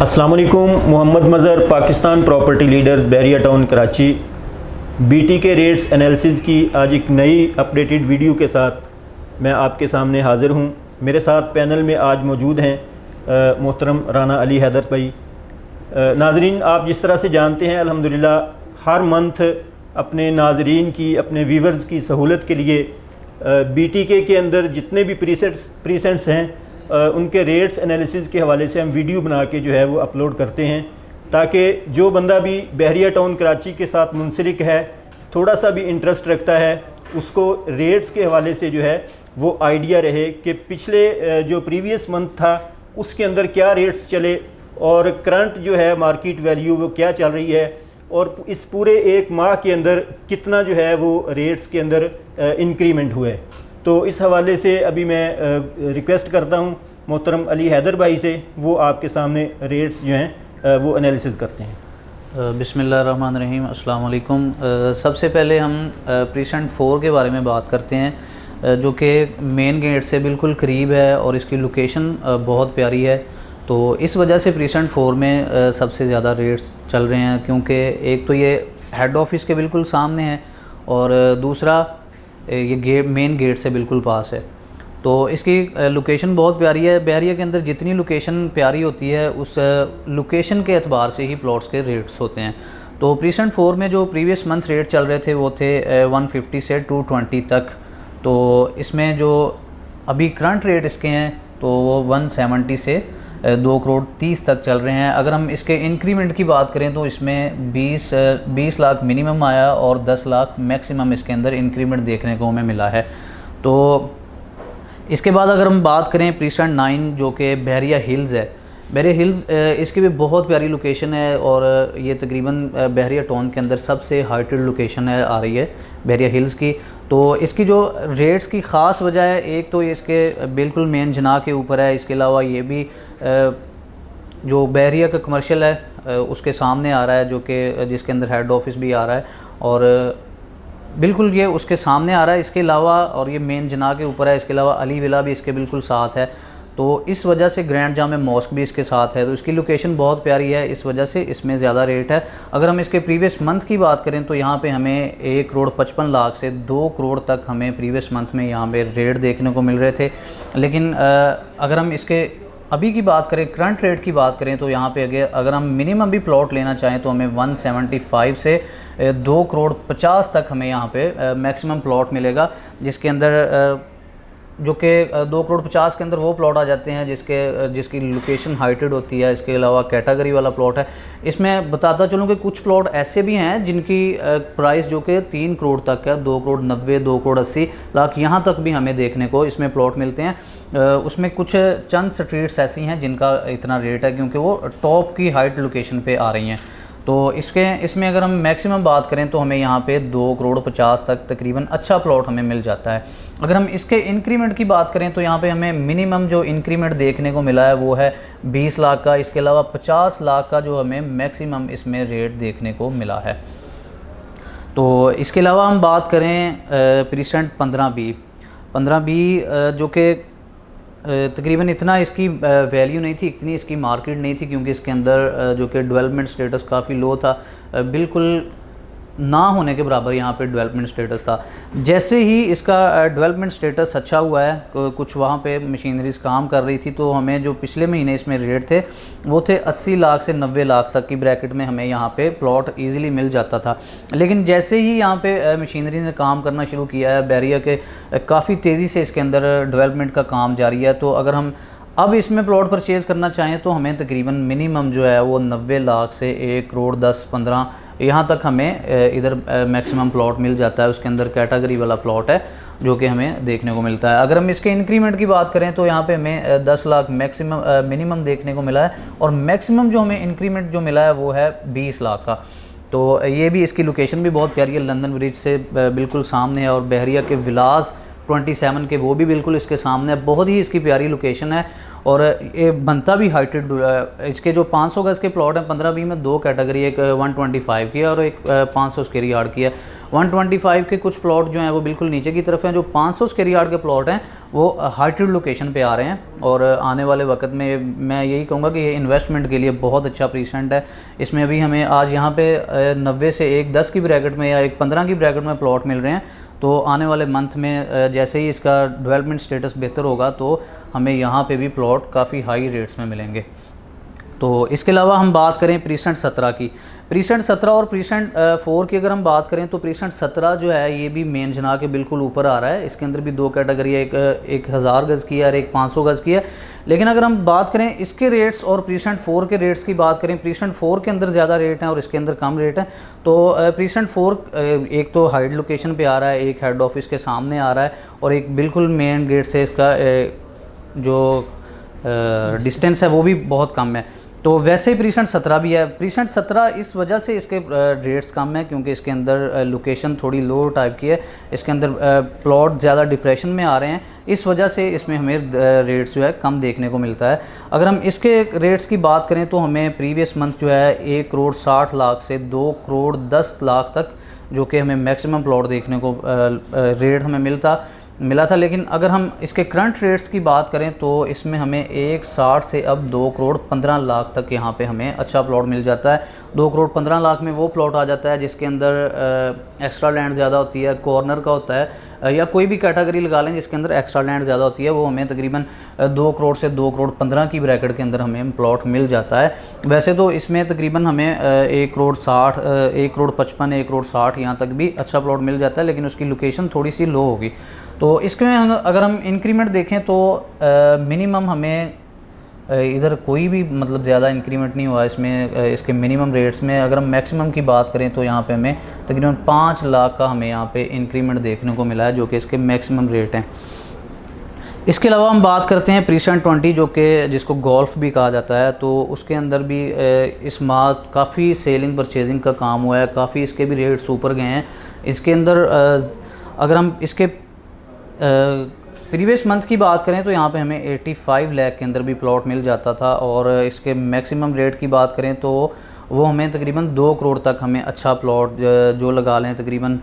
अस्सलाम वालेकुम। Mohammad Mazhar, Pakistan property leaders, बहरिया town Karachi. BT के रेट्स एनालिसिस की आज एक नई अपडेटेड वीडियो के साथ मैं आपके सामने हाज़िर हूँ। मेरे साथ पैनल में आज मौजूद हैं मोहतरम राना अली हैदर भाई। नाज़रीन, आप जिस तरह से जानते हैं अल्हम्दुलिल्लाह हर मंथ अपने नाज़रीन की, अपने व्यूवर्स की सहूलत के लिए बीटीके के अंदर जितने भी प्रीसेंट्स हैं उनके रेट्स एनालिसिस के हवाले से हम वीडियो बना के जो है वो अपलोड करते हैं, ताकि जो बंदा भी बहरिया टाउन कराची के साथ मुंसलिक है, थोड़ा सा भी इंटरेस्ट रखता है, उसको रेट्स के हवाले से जो है वो आइडिया रहे कि पिछले जो प्रीवियस मंथ था उसके अंदर क्या रेट्स चले और करंट जो है मार्केट वैल्यू वो क्या चल रही है और इस पूरे एक माह के अंदर कितना जो है वो रेट्स के अंदर इंक्रीमेंट हुए। तो इस हवाले से अभी मैं रिक्वेस्ट करता हूँ मोहतरम अली हैदर भाई से, वो आपके सामने रेट्स जो हैं वो एनालिसिस करते हैं। बिस्मिल्लाहिर्रहमानिर्रहीम, अस्सलाम वालेकुम। सबसे पहले हम प्रीसेंट 4 के बारे में बात करते हैं, जो कि मेन गेट से बिल्कुल करीब है और इसकी लोकेशन बहुत प्यारी है। तो इस वजह से प्रीसेंट 4 में सबसे ज़्यादा रेट्स चल रहे हैं, क्योंकि एक तो ये हेड ऑफिस के बिल्कुल सामने है और दूसरा ये मेन गेट से बिल्कुल पास है। तो इसकी लोकेशन बहुत प्यारी है। बहरिया के अंदर जितनी लोकेशन प्यारी होती है उस लोकेशन के एतबार से ही प्लॉट्स के रेट्स होते हैं। तो प्रीसेंट 4 में जो प्रीवियस मंथ रेट चल रहे थे वो थे 150 से 220 तक। तो इसमें जो अभी करंट रेट इसके हैं तो वो 170 से 2 करोड़ 30 तक चल रहे हैं। अगर हम इसके इंक्रीमेंट की बात करें तो इसमें 20 लाख मिनिमम आया और 10 लाख मैक्सिमम इसके अंदर इंक्रीमेंट देखने को हमें मिला है। तो इसके बाद अगर हम बात करें प्रीसेंट 9 जो कि बहरिया हिल्स है, बहरिया हिल्स इसकी भी बहुत प्यारी लोकेशन है और ये तकरीबन बहरिया टाउन के अंदर सबसे हाइटेड लोकेशन है आ रही है बहरिया हिल्स की। तो इसकी जो रेट्स की ख़ास वजह है, एक तो इसके बिल्कुल मेन जना के ऊपर है, इसके अलावा ये भी जो बहरिया का कमर्शियल है उसके सामने आ रहा है, जो कि जिसके अंदर हेड ऑफिस भी आ रहा है और बिल्कुल ये उसके सामने आ रहा है। इसके अलावा और ये मेन जना के ऊपर है, इसके अलावा अली विला भी इसके बिल्कुल साथ है। तो इस वजह से ग्रैंड जामे मॉस्क भी इसके साथ है। तो इसकी लोकेशन बहुत प्यारी है, इस वजह से इसमें ज़्यादा रेट है। अगर हम इसके प्रीवियस मंथ की बात करें तो यहाँ पे हमें 1 करोड़ 55 लाख से 2 करोड़ तक हमें प्रीवियस मंथ में यहाँ पे रेट देखने को मिल रहे थे। लेकिन अगर हम इसके अभी की बात करें, करंट रेट की बात करें, तो यहाँ पे अगर हम मिनिमम भी प्लॉट लेना चाहें तो हमें 175 से 2 करोड़ 50 तक हमें यहाँ पे मैक्सिमम प्लॉट मिलेगा, जिसके अंदर जो कि 2 करोड़ 50 के अंदर वो प्लॉट आ जाते हैं जिसकी लोकेशन हाइटेड होती है। इसके अलावा कैटेगरी वाला प्लॉट है। इसमें बताता चलूँ कि कुछ प्लॉट ऐसे भी हैं जिनकी प्राइस जो कि 3 करोड़ तक है, 2 करोड़ 90, 2 करोड़ 80 लाख यहाँ तक भी हमें देखने को इसमें प्लॉट मिलते हैं। उसमें कुछ चंद स्ट्रीट्स ऐसी हैं जिनका इतना रेट है क्योंकि वो टॉप की हाइट लोकेशन पर आ रही हैं। तो इसमें अगर हम मैक्सिमम बात करें तो हमें यहाँ पे 2 करोड़ 50 तक तकरीबन अच्छा प्लॉट हमें मिल जाता है। अगर हम इसके इंक्रीमेंट की बात करें तो यहाँ पे हमें मिनिमम जो इंक्रीमेंट देखने को मिला है वो है 20 लाख का। इसके अलावा 50 लाख का जो हमें मैक्सिमम इसमें रेट देखने को मिला है। तो इसके अलावा हम बात करें प्रीसेंट 15B जो कि तकरीबन इतना इसकी वैल्यू नहीं थी, इतनी इसकी मार्केट नहीं थी, क्योंकि इसके अंदर जो कि डेवलपमेंट स्टेटस काफ़ी लो था, बिल्कुल ना होने के बराबर यहाँ पे डेवलपमेंट स्टेटस था। जैसे ही इसका डेवलपमेंट स्टेटस अच्छा हुआ है, कुछ वहाँ पे मशीनरीज काम कर रही थी, तो हमें जो पिछले महीने इसमें रेट थे वो थे 80 लाख से 90 लाख तक की ब्रैकेट में हमें यहाँ पे प्लॉट इजीली मिल जाता था। लेकिन जैसे ही यहाँ पे मशीनरी ने काम करना शुरू किया है, बहरिया के काफ़ी तेज़ी से इसके अंदर डेवलपमेंट का काम जारी है। तो अगर हम अब इसमें प्लॉट परचेज़ करना चाहें तो हमें तकरीबन मिनिमम जो है वो 90 लाख से 1 करोड़ 10-15 यहाँ तक हमें इधर मैक्सिमम प्लॉट मिल जाता है। उसके अंदर कैटेगरी वाला प्लॉट है जो कि हमें देखने को मिलता है। अगर हम इसके इंक्रीमेंट की बात करें तो यहाँ पे हमें 10 लाख मिनिमम देखने को मिला है और मैक्सिमम जो हमें इंक्रीमेंट जो मिला है वो है 20 लाख का। तो ये भी इसकी लोकेशन भी बहुत प्यारी है, लंदन ब्रिज से बिल्कुल सामने है और बहरिया के विलास 27 के वो भी बिल्कुल इसके सामने है। बहुत ही इसकी प्यारी लोकेशन है और ये बनता भी हाइटेड। इसके जो 500 गज के प्लॉट हैं 15B में 2 कैटेगरी, एक 125 की है और एक 500 स्क्वायर यार्ड की है। 125 के कुछ प्लॉट जो हैं वो बिल्कुल नीचे की तरफ हैं। जो 500 स्क्वायर यार्ड के प्लॉट हैं वो हाइटेड लोकेशन पे आ रहे हैं और आने वाले वक्त में मैं यही कहूँगा कि ये इन्वेस्टमेंट के लिए बहुत अच्छा प्रीसेंट है। इसमें अभी हमें आज यहाँ पे 90 से एक 10 की ब्रैकेट में या एक 15 की ब्रैकेट में प्लॉट मिल रहे हैं। तो आने वाले मंथ में जैसे ही इसका डेवलपमेंट स्टेटस बेहतर होगा तो हमें यहाँ पे भी प्लॉट काफ़ी हाई रेट्स में मिलेंगे। तो इसके अलावा हम बात करें प्रीसेंट 17 की, प्रीसेंट 17 और प्रीसेंट 4 की अगर हम बात करें तो प्रीसेंट 17 जो है ये भी मेन जना के बिल्कुल ऊपर आ रहा है। इसके अंदर भी दो कैटेगरी है, एक 1000 गज़ की है और एक 500 गज़ की है। लेकिन अगर हम बात करें इसके रेट्स और प्रीसेंट 4 के रेट्स की बात करें, प्रीसेंट 4 के अंदर ज़्यादा रेट हैं और इसके अंदर कम रेट है। तो प्रीसेंट 4 एक तो हाइड लोकेशन पे आ रहा है, एक हेड ऑफिस के सामने आ रहा है और एक बिल्कुल मेन गेट से इसका जो डिस्टेंस है वो भी बहुत कम है। तो वैसे ही प्रीसेंट 17 भी है। प्रीसेंट 17 इस वजह से इसके रेट्स कम है क्योंकि इसके अंदर लोकेशन थोड़ी लो टाइप की है, इसके अंदर प्लॉट ज़्यादा डिप्रेशन में आ रहे हैं, इस वजह से इसमें हमें रेट्स जो है कम देखने को मिलता है। अगर हम इसके रेट्स की बात करें तो हमें प्रीवियस मंथ जो है 1 करोड़ 60 लाख से 2 करोड़ 10 लाख तक जो कि हमें मैक्सिमम प्लॉट देखने को रेट हमें मिला था। लेकिन अगर हम इसके करंट रेट्स की बात करें तो इसमें हमें 1.60 से अब 2 करोड़ 15 लाख तक यहाँ पे हमें अच्छा प्लॉट मिल जाता है। 2 करोड़ 15 लाख में वो प्लॉट आ जाता है जिसके अंदर एक्स्ट्रा लैंड ज़्यादा होती है, कॉर्नर का होता है या कोई भी कैटेगरी लगा लें जिसके अंदर एक्स्ट्रा लैंड ज़्यादा होती है, वो हमें तकरीबन 2 करोड़ से 2 करोड़ 15 की ब्रैकेट के अंदर हमें प्लॉट मिल जाता है। वैसे तो इसमें तकरीबन हमें 1 करोड़ 60, 1 करोड़ 55, 1 करोड़ 60 यहाँ तक भी अच्छा प्लॉट मिल जाता है, लेकिन उसकी लोकेशन थोड़ी सी लो होगी। तो इसमें अगर हम इंक्रीमेंट देखें तो मिनिमम हमें इधर कोई भी मतलब ज़्यादा इंक्रीमेंट नहीं हुआ इसमें, इसके मिनिमम रेट्स में। अगर हम मैक्सिमम की बात करें तो यहाँ पे हमें तकरीबन 5 लाख का हमें यहाँ पे इंक्रीमेंट देखने को मिला है जो कि इसके मैक्सिमम रेट हैं। इसके अलावा हम बात करते हैं प्रीसेंट 20 जो कि जिसको गोल्फ भी कहा जाता है। तो उसके अंदर भी इस माह काफ़ी सेलिंग परचेजिंग का काम हुआ है, काफ़ी इसके भी रेट्स ऊपर गए हैं। इसके अंदर अगर हम इसके प्रीवियस मंथ की बात करें तो यहाँ पे हमें 85 लाख के अंदर भी प्लॉट मिल जाता था और इसके मैक्सिमम रेट की बात करें तो वो हमें तकरीबन 2 करोड़ तक हमें अच्छा प्लॉट जो लगा लें, तकरीबन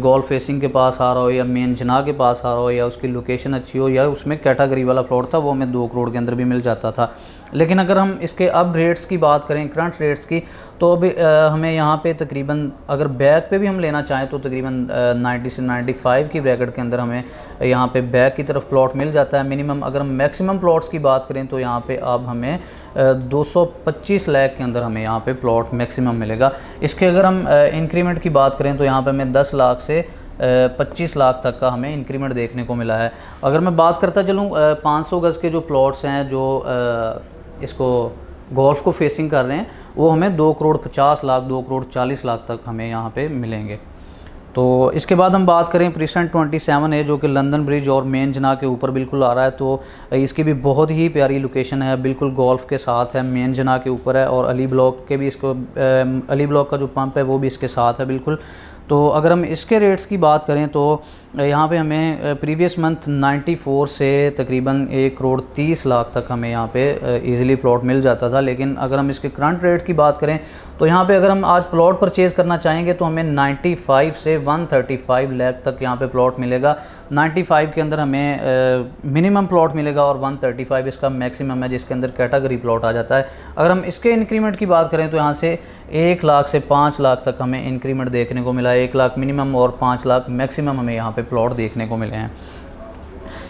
गोल्फ फेसिंग के पास आ रहा हो या मेन जना के पास आ रहा हो या उसकी लोकेशन अच्छी हो या उसमें कैटेगरी वाला प्लॉट था, वो हमें 2 करोड़ के अंदर भी मिल जाता था। लेकिन अगर हम इसके अब रेट्स की बात करें, करंट रेट्स की, तो अभी हमें यहाँ पे तकरीबन अगर बैक पे भी हम लेना चाहें तो तकरीबन 90 से 95 की ब्रैकेट के अंदर हमें यहाँ पे बैक की तरफ प्लॉट मिल जाता है मिनिमम। अगर हम मैक्सिमम प्लॉट्स की बात करें तो यहाँ पे अब हमें 225 लाख के अंदर हमें यहाँ पे प्लॉट मैक्सिमम मिलेगा। इसके अगर हम इंक्रीमेंट की बात करें तो यहाँ पे हमें 10 लाख से 25 लाख तक का हमें इंक्रीमेंट देखने को मिला है। अगर मैं बात करता चलूँ 500 गज़ के जो प्लॉट्स हैं जो इसको गोल्फ को फेसिंग कर रहे हैं, वो हमें 2 करोड़ 50 लाख 2 करोड़ 40 लाख तक हमें यहाँ पे मिलेंगे। तो इसके बाद हम बात करें प्रीसेंट 27 है जो कि लंदन ब्रिज और मेन जना के ऊपर बिल्कुल आ रहा है। तो इसकी भी बहुत ही प्यारी लोकेशन है, बिल्कुल गोल्फ के साथ है, मेन जना के ऊपर है और अली ब्लॉक के भी इसको अली ब्लॉक का जो पंप है वो भी इसके साथ है बिल्कुल। तो अगर हम इसके रेट्स की बात करें तो यहाँ पे हमें प्रीवियस मंथ 94 से तकरीबन 1 करोड़ 30 लाख तक हमें यहाँ पे इजीली प्लॉट मिल जाता था। लेकिन अगर हम इसके करंट रेट की बात करें तो यहाँ पे अगर हम आज प्लॉट परचेज़ करना चाहेंगे तो हमें 95 से 135 लाख तक यहाँ पे प्लॉट मिलेगा। 95 के अंदर हमें मिनिमम प्लॉट मिलेगा और 135 इसका मैक्सिमम है जिसके अंदर कैटेगरी प्लॉट आ जाता है। अगर हम इसके इंक्रीमेंट की बात करें तो यहाँ से 1 लाख से 5 लाख तक हमें इंक्रीमेंट देखने को मिला है। 1 लाख मिनिमम और 5 लाख मैक्सिमम हमें यहाँ पे प्लॉट देखने को मिले हैं।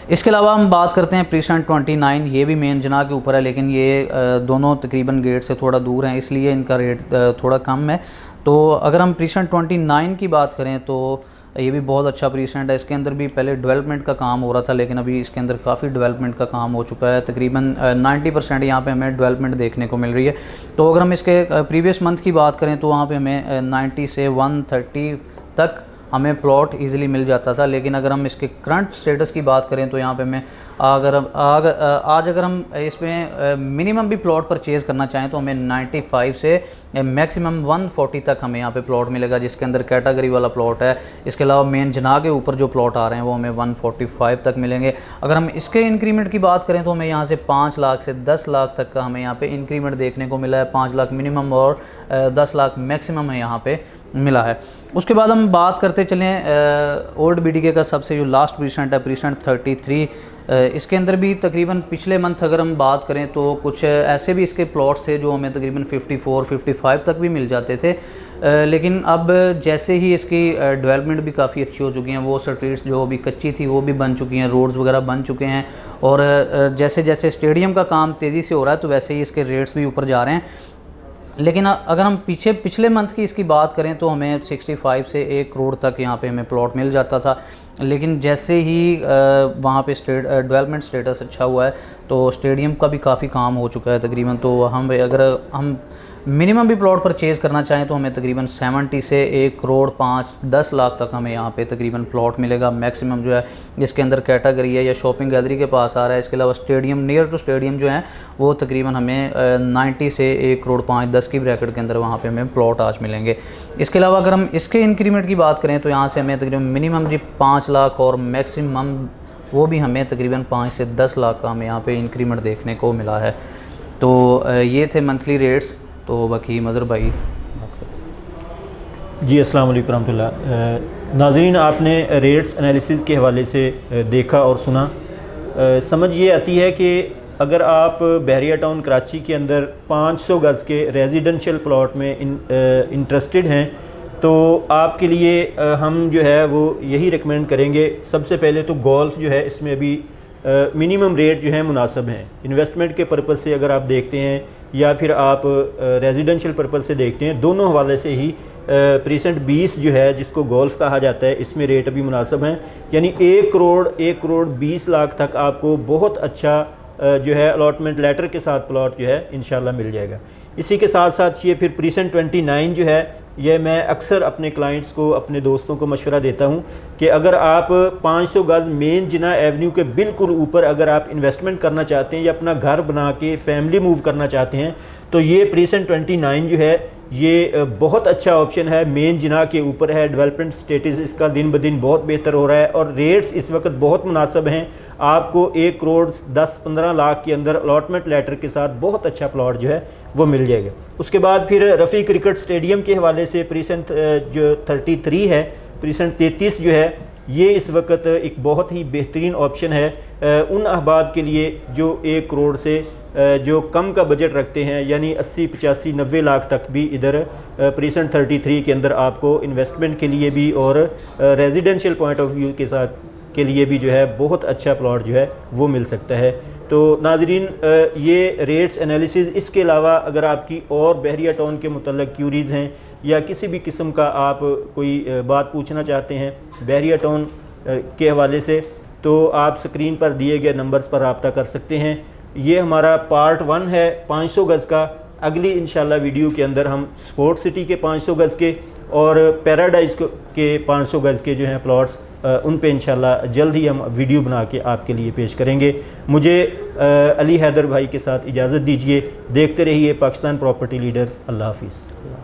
इसके अलावा हम बात करते हैं प्रीसेंट 29, ये भी मेन जना के ऊपर है लेकिन ये दोनों तकरीबन गेट से थोड़ा दूर हैं इसलिए इनका रेट थोड़ा कम है। तो अगर हम प्रीसेंट 29 की बात करें तो ये भी बहुत अच्छा प्रीसेंट है। इसके अंदर भी पहले डेवलपमेंट का काम हो रहा था लेकिन अभी इसके अंदर काफ़ी डेवलपमेंट का काम हो चुका है, तकरीबन 90% यहाँ पे हमें डेवलपमेंट देखने को मिल रही है। तो अगर हम इसके प्रीवियस मंथ की बात करें तो वहाँ पे हमें 90 से 130 तक हमें प्लॉट इजीली मिल जाता था। लेकिन अगर हम इसके करंट स्टेटस की बात करें तो यहाँ पे हमें आज अगर हम इसमें मिनिमम भी प्लॉट परचेज़ करना चाहें तो हमें 95 से मैक्सिमम 140 तक हमें यहाँ पे प्लॉट मिलेगा जिसके अंदर कैटेगरी वाला प्लॉट है। इसके अलावा मेन जना के ऊपर जो प्लॉट आ रहे हैं वो हमें 145 तक मिलेंगे। अगर हम इसके इंक्रीमेंट की बात करें तो हमें यहाँ से 5 लाख से 10 लाख तक का हमें यहाँ पे इंक्रीमेंट देखने को मिला है। 5 लाख मिनिमम और 10 लाख मैक्सिमम है यहाँ पे मिला है। उसके बाद हम बात करते चलें ओल्ड BTK का सबसे जो लास्ट प्रीसेंट है, प्रीसेंट 33, इसके अंदर भी तकरीबन पिछले मंथ अगर हम बात करें तो कुछ ऐसे भी इसके प्लॉट्स थे जो हमें तकरीबन 54-55 तक भी मिल जाते थे, लेकिन अब जैसे ही इसकी डेवलपमेंट भी काफ़ी अच्छी हो चुकी हैं, वो स्ट्रीट्स जो अभी कच्ची थी वो भी बन चुकी हैं, रोड्स वगैरह बन चुके हैं, और जैसे जैसे स्टेडियम का काम तेज़ी से हो रहा है तो वैसे ही इसके रेट्स भी ऊपर जा रहे हैं। लेकिन अगर हम पिछले मंथ की इसकी बात करें तो हमें 65 से 1 करोड़ तक यहाँ पे हमें प्लॉट मिल जाता था, लेकिन जैसे ही वहाँ पे डेवलपमेंट स्टेटस अच्छा हुआ है तो स्टेडियम का भी काफ़ी काम हो चुका है तकरीबन। तो अगर हम मिनिमम भी प्लॉट परचेज़ करना चाहें तो हमें तकरीबन 70 से 1 करोड़ 5-10 लाख तक हमें यहाँ पे तकरीबन प्लॉट मिलेगा मैक्सिमम जो है, जिसके अंदर कैटेगरी है या शॉपिंग गैलरी के पास आ रहा है। इसके अलावा स्टेडियम, नियर टू स्टेडियम जो है वो तकरीबन हमें 90 से 1 करोड़ 5-10 की ब्रैकेट के अंदर वहाँ पे हमें प्लॉट आज मिलेंगे। इसके अलावा अगर हम इसके इंक्रीमेंट की बात करें तो यहाँ से हमें तकरीबन मिनिमम जी 5 लाख और मैक्सिमम वो भी हमें तकरीबन 5 से 10 लाख का हमें यहाँ पे इंक्रीमेंट देखने को मिला है। तो ये थे मंथली रेट्स। तो बाकी मज़र भाई बात करें। जी अस्सलाम वालेकुम रहमतुल्लाह। नाज़रीन, आपने रेट्स एनालिसिस के हवाले से देखा और सुना। समझ ये आती है कि अगर आप बहरिया टाउन कराची के अंदर 500 गज़ के रेजिडेंशियल प्लॉट में इंटरेस्टेड हैं तो आपके लिए हम जो है वो यही रिकमेंड करेंगे। सबसे पहले तो गोल्फ जो है इसमें अभी मिनिमम रेट जो है मुनासिब हैं। इन्वेस्टमेंट के पर्पज़ से अगर आप देखते हैं या फिर आप रेजिडेंशियल पर्पज़ से देखते हैं, दोनों हवाले से ही प्रीसेंट 20 जो है जिसको गोल्फ कहा जाता है, इसमें रेट अभी मुनासिब हैं। यानी 1 करोड़ 20 लाख तक आपको बहुत अच्छा जो है अलॉटमेंट लेटर के साथ प्लॉट जो है इंशाल्लाह मिल जाएगा। इसी के साथ साथ ये फिर प्रीसेंट 29 जो है, ये मैं अक्सर अपने क्लाइंट्स को, अपने दोस्तों को मशवरा देता हूँ कि अगर आप 500 गज़ मेन जिना एवेन्यू के बिल्कुल ऊपर अगर आप इन्वेस्टमेंट करना चाहते हैं या अपना घर बना के फैमिली मूव करना चाहते हैं तो ये प्रीसेंट 29 जो है ये बहुत अच्छा ऑप्शन है। मेन जिना के ऊपर है, डेवलपमेंट स्टेटस इसका दिन ब दिन बहुत बेहतर हो रहा है और रेट्स इस वक्त बहुत मुनासिब हैं। आपको 1 करोड़ 10-15 लाख के अंदर अलॉटमेंट लेटर के साथ बहुत अच्छा प्लॉट जो है वो मिल जाएगा। उसके बाद फिर रफ़ी क्रिकेट स्टेडियम के हवाले से प्रीसेंट जो 33 है, प्रीसेंट 33 जो है ये इस वक्त एक बहुत ही बेहतरीन ऑप्शन है उन अहबाब के लिए जो 1 करोड़ से जो कम का बजट रखते हैं, यानी 80-85-90 लाख तक भी इधर प्रीसेंट 33 के अंदर आपको इन्वेस्टमेंट के लिए भी और रेजिडेंशियल पॉइंट ऑफ व्यू के साथ के लिए भी जो है बहुत अच्छा प्लॉट जो है वो मिल सकता है। तो नाज़रीन, ये रेट्स एनालिसिस, इसके अलावा अगर आपकी और बहरिया टाउन के मुतल्लिक़ क्यूरीज़ हैं या किसी भी किस्म का आप कोई बात पूछना चाहते हैं बहरिया टाउन के हवाले से तो आप स्क्रीन पर दिए गए नंबर्स पर रब्ता कर सकते हैं। ये हमारा पार्ट 1 है 500 गज़ का। अगली इंशाल्लाह वीडियो के अंदर हम स्पोर्ट सिटी के 500 गज़ के और पैराडाइज़ के 500 गज़ के जो हैं प्लॉट्स उन पे इंशाल्लाह जल्द ही हम वीडियो बना के आपके लिए पेश करेंगे। मुझे अली हैदर भाई के साथ इजाज़त दीजिए। देखते रहिए पाकिस्तान प्रॉपर्टी लीडर्स। अल्लाह हाफ़िज़।